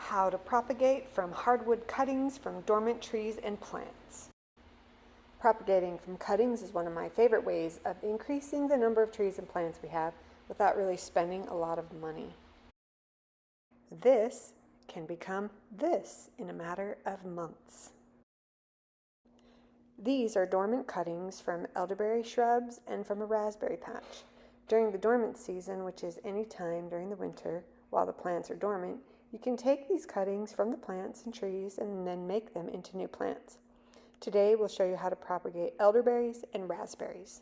how to propagate from hardwood cuttings from dormant trees and plants. Propagating from cuttings is one of my favorite ways of increasing the number of trees and plants we have without really spending a lot of money. This can become this in a matter of months. These are dormant cuttings from elderberry shrubs and from a raspberry patch. During the dormant season, which is any time during the winter while the plants are dormant, you can take these cuttings from the plants and trees and then make them into new plants. Today we'll show you how to propagate elderberries and raspberries.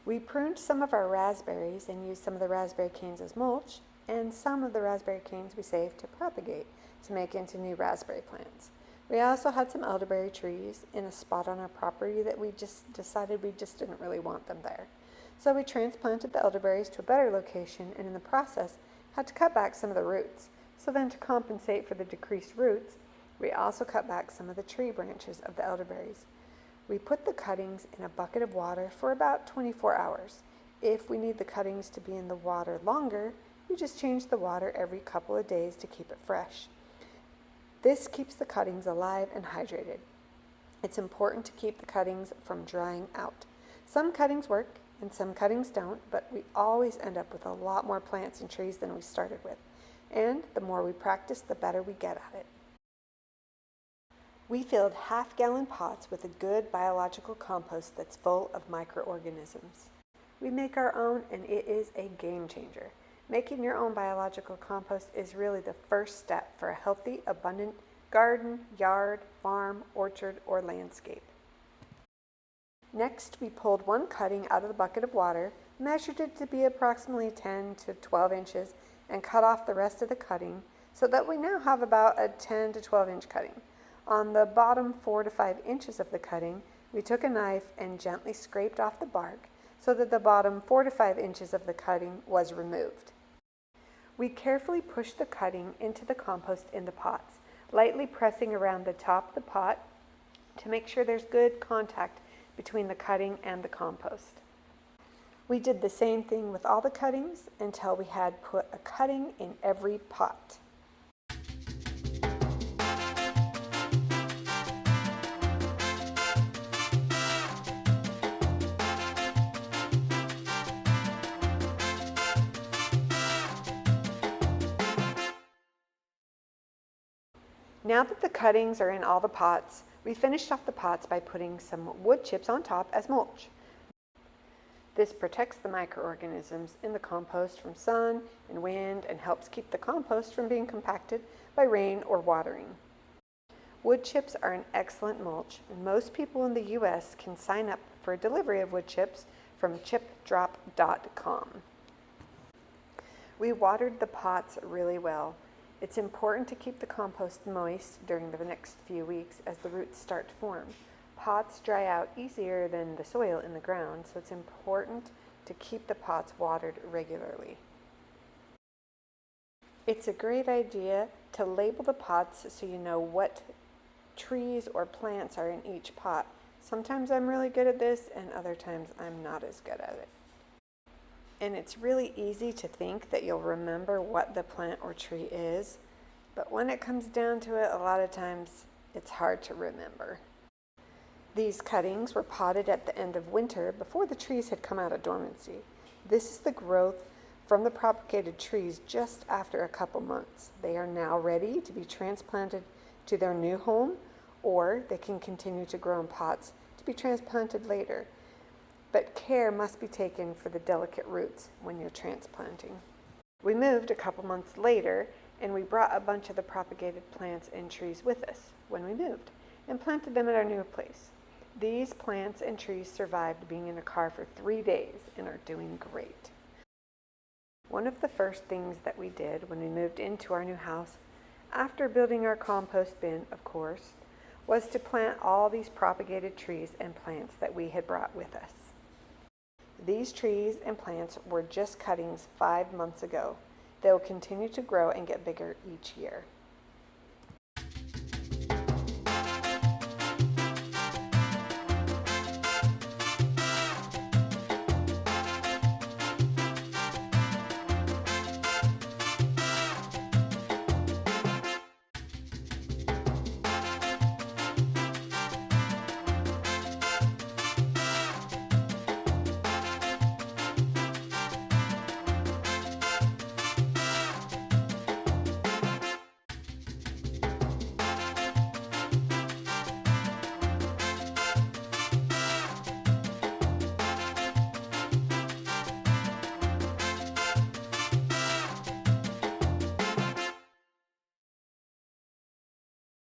We pruned some of our raspberries and used some of the raspberry canes as mulch, and some of the raspberry canes we saved to propagate to make into new raspberry plants. We also had some elderberry trees in a spot on our property that we just decided we just didn't really want them there. So we transplanted the elderberries to a better location, and in the process had to cut back some of the roots. So then, to compensate for the decreased roots, we also cut back some of the tree branches of the elderberries. We put the cuttings in a bucket of water for about 24 hours. If we need the cuttings to be in the water longer, we just change the water every couple of days to keep it fresh. This keeps the cuttings alive and hydrated. It's important to keep the cuttings from drying out. Some cuttings work and some cuttings don't, but we always end up with a lot more plants and trees than we started with. And the more we practice, the better we get at it. We filled half-gallon pots with a good biological compost that's full of microorganisms. We make our own, and it is a game changer. Making your own biological compost is really the first step for a healthy, abundant garden, yard, farm, orchard, or landscape. Next, we pulled one cutting out of the bucket of water, measured it to be approximately 10 to 12 inches, and cut off the rest of the cutting so that we now have about a 10 to 12 inch cutting. On the bottom 4 to 5 inches of the cutting, we took a knife and gently scraped off the bark so that the bottom 4 to 5 inches of the cutting was removed. We carefully pushed the cutting into the compost in the pots, lightly pressing around the top of the pot to make sure there's good contact between the cutting and the compost. We did the same thing with all the cuttings until we had put a cutting in every pot. Now that the cuttings are in all the pots, we finished off the pots by putting some wood chips on top as mulch. This protects the microorganisms in the compost from sun and wind and helps keep the compost from being compacted by rain or watering. Wood chips are an excellent mulch, and most people in the U.S. can sign up for a delivery of wood chips from chipdrop.com. We watered the pots really well. It's important to keep the compost moist during the next few weeks as the roots start to form. Pots dry out easier than the soil in the ground, so it's important to keep the pots watered regularly. It's a great idea to label the pots so you know what trees or plants are in each pot. Sometimes I'm really good at this, and other times I'm not as good at it. And it's really easy to think that you'll remember what the plant or tree is, but when it comes down to it, a lot of times it's hard to remember. These cuttings were potted at the end of winter before the trees had come out of dormancy. This is the growth from the propagated trees just after a couple months. They are now ready to be transplanted to their new home, or they can continue to grow in pots to be transplanted later. But care must be taken for the delicate roots when you're transplanting. We moved a couple months later, and we brought a bunch of the propagated plants and trees with us when we moved and planted them at our new place. These plants and trees survived being in a car for 3 days and are doing great. One of the first things that we did when we moved into our new house, after building our compost bin, of course, was to plant all these propagated trees and plants that we had brought with us. These trees and plants were just cuttings 5 months ago. They will continue to grow and get bigger each year.